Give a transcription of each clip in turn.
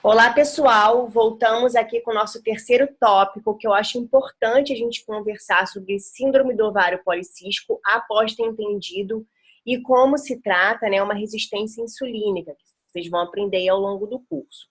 Olá, pessoal! Voltamos aqui com o nosso terceiro tópico, que eu acho importante a gente conversar sobre síndrome do ovário policístico após ter entendido e como se trata, né, uma resistência insulínica, que vocês vão aprender aí ao longo do curso.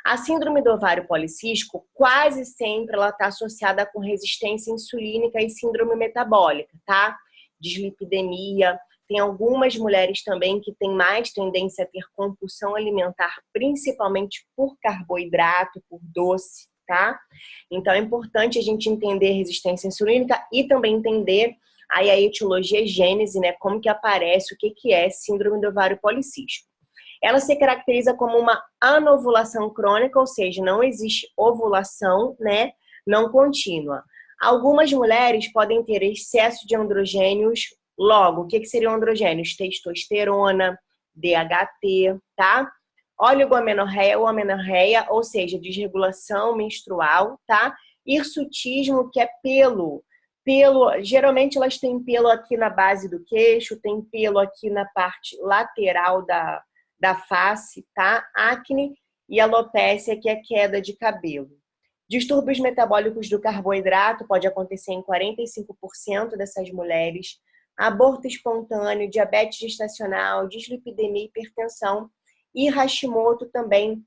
A síndrome do ovário policístico, quase sempre ela está associada com resistência insulínica e síndrome metabólica, tá? Dislipidemia. Tem algumas mulheres também que têm mais tendência a ter compulsão alimentar, principalmente por carboidrato, por doce, tá? Então é importante a gente entender resistência insulínica e também entender aí a etiologia e gênese, né? Como que aparece, o que que é síndrome do ovário policístico. Ela se caracteriza como uma anovulação crônica, ou seja, não existe ovulação, né? Não contínua. Algumas mulheres podem ter excesso de androgênios. Logo, o que seriam androgênios? Testosterona, DHT, tá? Oligomenorreia ou amenorreia, ou seja, desregulação menstrual, tá? Hirsutismo, que é pelo. Geralmente elas têm pelo aqui na base do queixo, tem pelo aqui na parte lateral da face, tá? Acne e alopécia, que é queda de cabelo. Distúrbios metabólicos do carboidrato pode acontecer em 45% dessas mulheres. Aborto espontâneo, diabetes gestacional, dislipidemia, hipertensão e Hashimoto também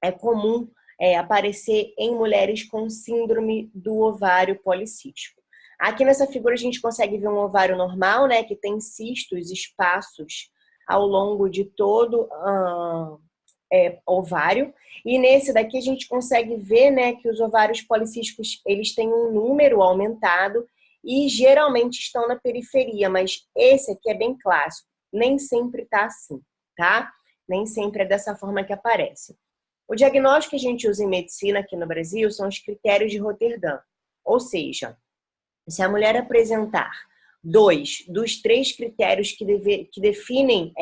é comum aparecer em mulheres com síndrome do ovário policístico. Aqui nessa figura a gente consegue ver um ovário normal, né, que tem cistos, espaços ao longo de todo ovário. E nesse daqui a gente consegue ver, né, que os ovários policísticos eles têm um número aumentado e geralmente estão na periferia, mas esse aqui é bem clássico. Nem sempre tá assim, tá? Nem sempre é dessa forma que aparece. O diagnóstico que a gente usa em medicina aqui no Brasil são os critérios de Roterdã. Ou seja, se a mulher apresentar 2 dos 3 critérios que definem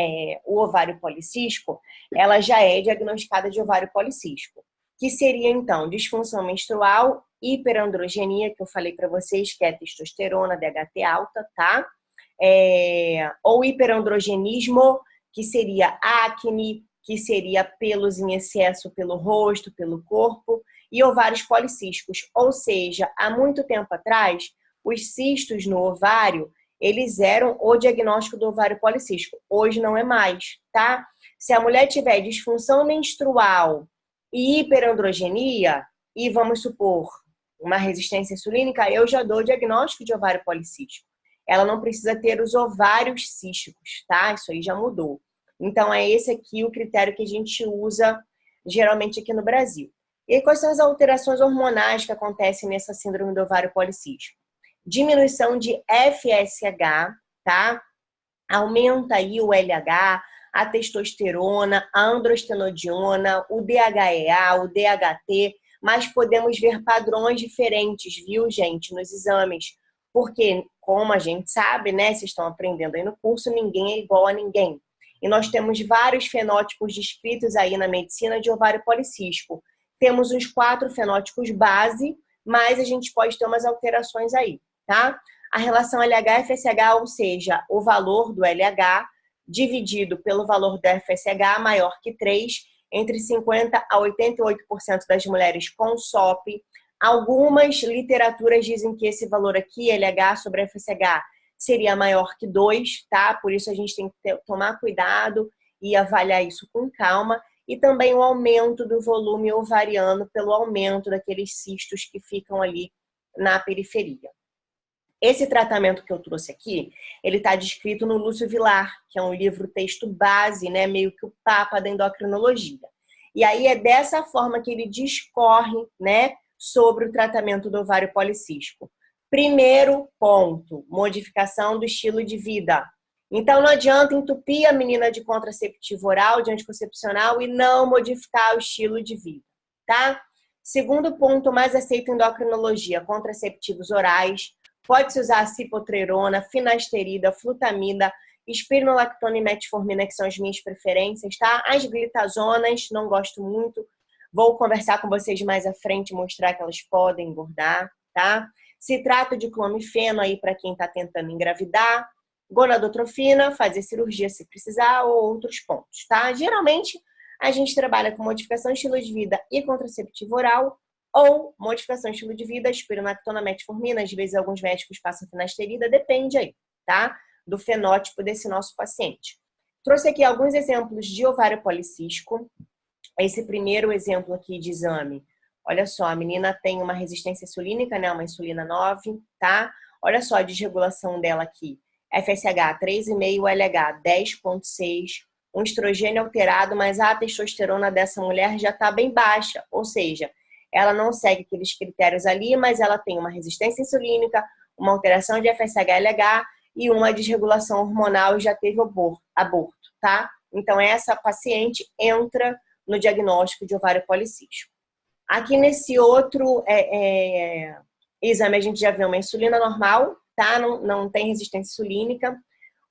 o ovário policístico, ela já é diagnosticada de ovário policístico. Que seria, então, disfunção menstrual, hiperandrogenia, que eu falei para vocês, que é testosterona, DHT alta, tá? Ou hiperandrogenismo, que seria acne, que seria pelos em excesso pelo rosto, pelo corpo, e ovários policísticos. Ou seja, há muito tempo atrás, os cistos no ovário, eles eram o diagnóstico do ovário policístico. Hoje não é mais, tá? Se a mulher tiver disfunção menstrual e hiperandrogenia, e vamos supor, uma resistência insulínica, eu já dou o diagnóstico de ovário policístico. Ela não precisa ter os ovários císticos, tá? Isso aí já mudou. Então, é esse aqui o critério que a gente usa geralmente aqui no Brasil. E quais são as alterações hormonais que acontecem nessa síndrome do ovário policístico? Diminuição de FSH, tá? Aumenta aí o LH, a testosterona, a androstenodiona, o DHEA, o DHT, mas podemos ver padrões diferentes, viu, gente, nos exames. Porque, como a gente sabe, né, vocês estão aprendendo aí no curso, ninguém é igual a ninguém. E nós temos vários fenótipos descritos aí na medicina de ovário policístico. Temos os 4 fenótipos base, mas a gente pode ter umas alterações aí, tá? A relação LH-FSH, ou seja, o valor do LH dividido pelo valor do FSH maior que 3, entre 50% a 88% das mulheres com SOP. Algumas literaturas dizem que esse valor aqui, LH sobre FSH, seria maior que 2, tá? Por isso a gente tem que tomar cuidado e avaliar isso com calma. E também o aumento do volume ovariano pelo aumento daqueles cistos que ficam ali na periferia. Esse tratamento que eu trouxe aqui, ele está descrito no Lúcio Vilar, que é um livro-texto base, né, meio que o papa da endocrinologia. E aí é dessa forma que ele discorre, né, sobre o tratamento do ovário policístico. Primeiro ponto, modificação do estilo de vida. Então não adianta entupir a menina de contraceptivo oral, de anticoncepcional e não modificar o estilo de vida, tá? Segundo ponto, mais aceito em endocrinologia, contraceptivos orais. Pode-se usar a cipotrerona, finasterida, flutamida, espironolactona e metformina, que são as minhas preferências, tá? As glitazonas, não gosto muito. Vou conversar com vocês mais à frente, mostrar que elas podem engordar, tá? Citrato de clomifeno aí para quem está tentando engravidar. Gonadotrofina, fazer cirurgia se precisar ou outros pontos, tá? Geralmente, A gente trabalha com modificação de estilo de vida e contraceptivo oral, ou modificação de estilo de vida, espironolactona, metformina, às vezes alguns médicos passam finasterida, depende aí, tá? Do fenótipo desse nosso paciente. Trouxe aqui alguns exemplos de ovário policístico. Esse primeiro exemplo aqui de exame, olha só, a menina tem uma resistência insulínica, né? Uma insulina 9, tá? Olha só a desregulação dela aqui. FSH 3,5, LH 10,6, um estrogênio alterado, mas a testosterona dessa mulher já está bem baixa, ou seja, ela não segue aqueles critérios ali, mas ela tem uma resistência insulínica, uma alteração de FSH-LH e uma desregulação hormonal e já teve aborto, tá? Então, essa paciente entra no diagnóstico de ovário policístico. Aqui nesse outro exame, a gente já vê uma insulina normal, tá? Não tem resistência insulínica.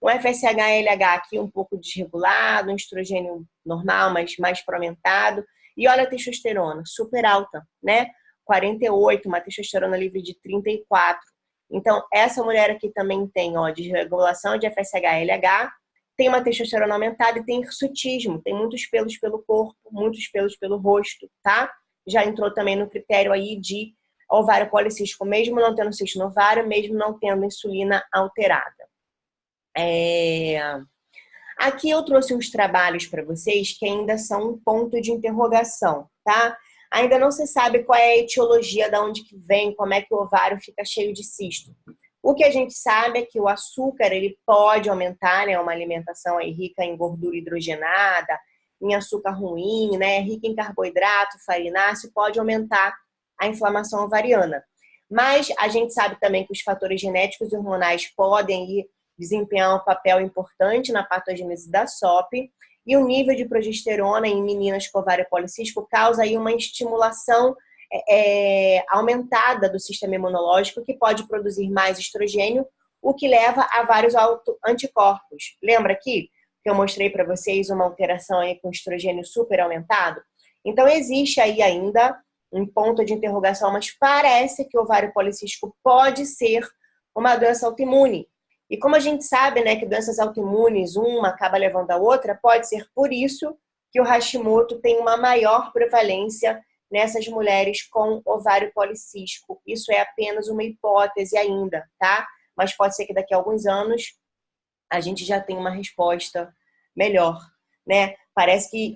Um FSH-LH aqui um pouco desregulado, um estrogênio normal, mas mais aumentado. E olha a testosterona, super alta, né? 48, uma testosterona livre de 34. Então, essa mulher aqui também tem, ó, desregulação de FSH-LH, tem uma testosterona aumentada e tem hirsutismo, tem muitos pelos pelo corpo, muitos pelos pelo rosto, tá? Já entrou também no critério aí de ovário policístico, mesmo não tendo cisto no ovário, mesmo não tendo insulina alterada. Aqui eu trouxe uns trabalhos para vocês que ainda são um ponto de interrogação, tá? Ainda não se sabe qual é a etiologia, de onde que vem, como é que o ovário fica cheio de cisto. O que a gente sabe é que o açúcar ele pode aumentar, né? Uma alimentação aí rica em gordura hidrogenada, em açúcar ruim, né? Rica em carboidrato, farináceo, pode aumentar a inflamação ovariana. Mas a gente sabe também que os fatores genéticos e hormonais podem desempenhar um papel importante na patogênese da SOP, e o nível de progesterona em meninas com ovário policístico causa aí uma estimulação aumentada do sistema imunológico, que pode produzir mais estrogênio, o que leva a vários anticorpos. Lembra aqui que eu mostrei para vocês uma alteração aí com estrogênio super aumentado? Então, existe aí ainda um ponto de interrogação, mas parece que o ovário policístico pode ser uma doença autoimune. E como a gente sabe, né, que doenças autoimunes, uma acaba levando a outra, pode ser por isso que o Hashimoto tem uma maior prevalência nessas mulheres com ovário policístico. Isso é apenas uma hipótese ainda, tá? Mas pode ser que daqui a alguns anos a gente já tenha uma resposta melhor, né? Parece que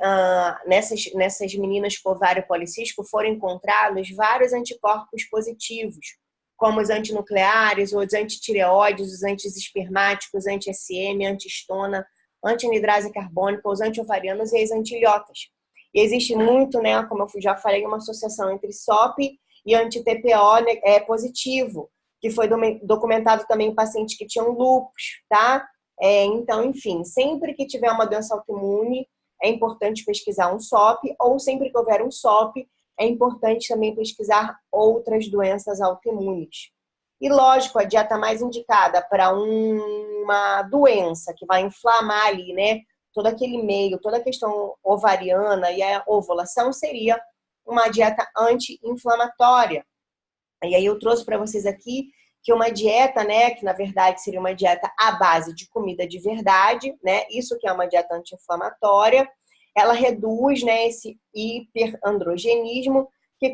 nessas meninas com ovário policístico foram encontrados vários anticorpos positivos, como os antinucleares, os antitireoides, os antiespermáticos, anti-SM, anti-estona, anti-anidrase carbônica, os anti-ovarianos e as anti-ilhotas. E existe muito, né, como eu já falei, uma associação entre SOP e anti-TPO positivo, que foi documentado também em pacientes que tinham lúpus, tá? Então, enfim, sempre que tiver uma doença autoimune, é importante pesquisar um SOP, ou sempre que houver um SOP, é importante também pesquisar outras doenças autoimunes. E, lógico, a dieta mais indicada para uma doença que vai inflamar ali, né, todo aquele meio, toda a questão ovariana e a ovulação seria uma dieta anti-inflamatória. E aí eu trouxe para vocês aqui que uma dieta, né, que na verdade seria uma dieta à base de comida de verdade, né, isso que é uma dieta anti-inflamatória, ela reduz, né, esse hiperandrogenismo, que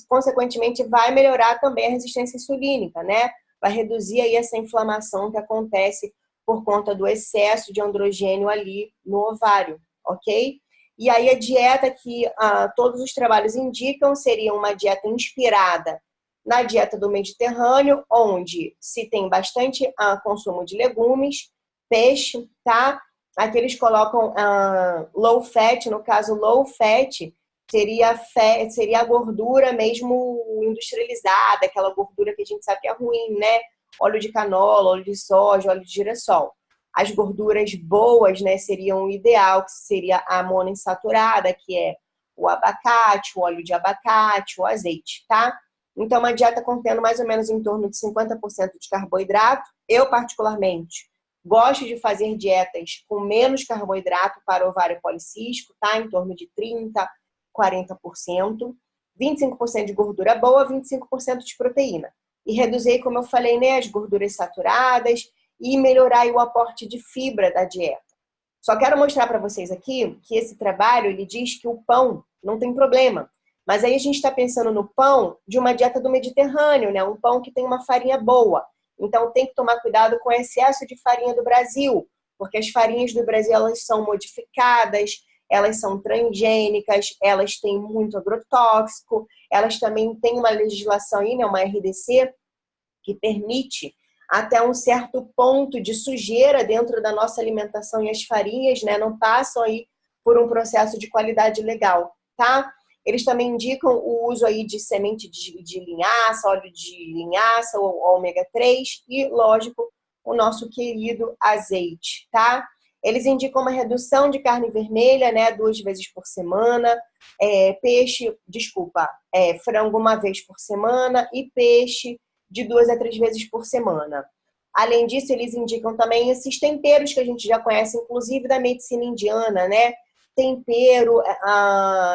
consequentemente vai melhorar também a resistência insulínica, né, vai reduzir aí essa inflamação que acontece por conta do excesso de androgênio ali no ovário, ok? E aí a dieta que todos os trabalhos indicam seria uma dieta inspirada na dieta do Mediterrâneo, onde se tem bastante consumo de legumes, peixe, tá? Aqui eles colocam low fat, no caso low fat seria a gordura mesmo industrializada, aquela gordura que a gente sabe que é ruim, né? Óleo de canola, óleo de soja, óleo de girassol. As gorduras boas, né, seriam o ideal, que seria a monoinsaturada, que é o abacate, o óleo de abacate, o azeite, tá? Então, uma dieta contendo mais ou menos em torno de 50% de carboidrato. Eu, particularmente, gosto de fazer dietas com menos carboidrato para ovário policístico, tá? Em torno de 30%, 40%. 25% de gordura boa, 25% de proteína. E reduzir, como eu falei, né, as gorduras saturadas e melhorar o aporte de fibra da dieta. Só quero mostrar para vocês aqui que esse trabalho, ele diz que o pão não tem problema. Mas aí a gente está pensando no pão de uma dieta do Mediterrâneo, né? Um pão que tem uma farinha boa. Então tem que tomar cuidado com o excesso de farinha do Brasil, porque as farinhas do Brasil, elas são modificadas, elas são transgênicas, elas têm muito agrotóxico, elas também têm uma legislação aí, né, uma RDC, que permite até um certo ponto de sujeira dentro da nossa alimentação, e as farinhas, né, não passam aí por um processo de qualidade legal, tá? Eles também indicam o uso aí de semente de linhaça, óleo de linhaça, ou ômega 3 e, lógico, o nosso querido azeite, tá? Eles indicam uma redução de carne vermelha, né, 2 vezes por semana, frango 1 vez por semana e peixe de 2 a 3 vezes por semana. Além disso, eles indicam também esses temperos que a gente já conhece, inclusive da medicina indiana, né? Tempero,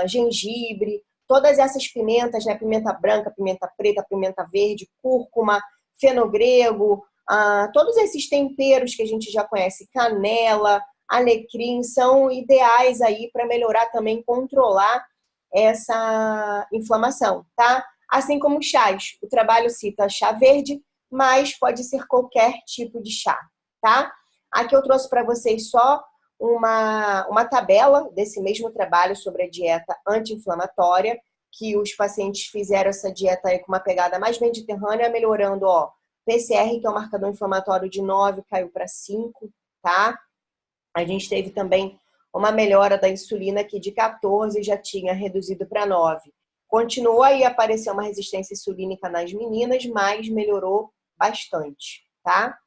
gengibre, todas essas pimentas, né? Pimenta branca, pimenta preta, pimenta verde, cúrcuma, fenogrego, todos esses temperos que a gente já conhece, canela, alecrim, são ideais aí para melhorar também, controlar essa inflamação, tá? Assim como chás. O trabalho cita chá verde, mas pode ser qualquer tipo de chá, tá? Aqui eu trouxe para vocês só uma tabela desse mesmo trabalho sobre a dieta anti-inflamatória, que os pacientes fizeram essa dieta aí com uma pegada mais mediterrânea, melhorando, ó, PCR, que é o marcador inflamatório de 9, caiu para 5, tá? A gente teve também uma melhora da insulina que de 14 já tinha reduzido para 9. Continuou aí a aparecer uma resistência insulínica nas meninas, mas melhorou bastante, tá?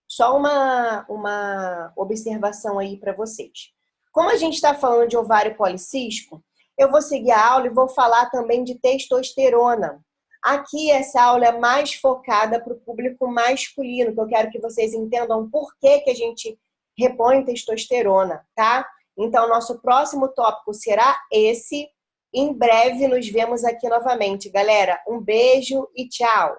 Só uma observação aí para vocês. Como a gente está falando de ovário policístico, eu vou seguir a aula e vou falar também de testosterona. Aqui essa aula é mais focada para o público masculino, que eu quero que vocês entendam por que a gente repõe testosterona, tá? Então, nosso próximo tópico será esse. Em breve nos vemos aqui novamente. Galera, um beijo e tchau!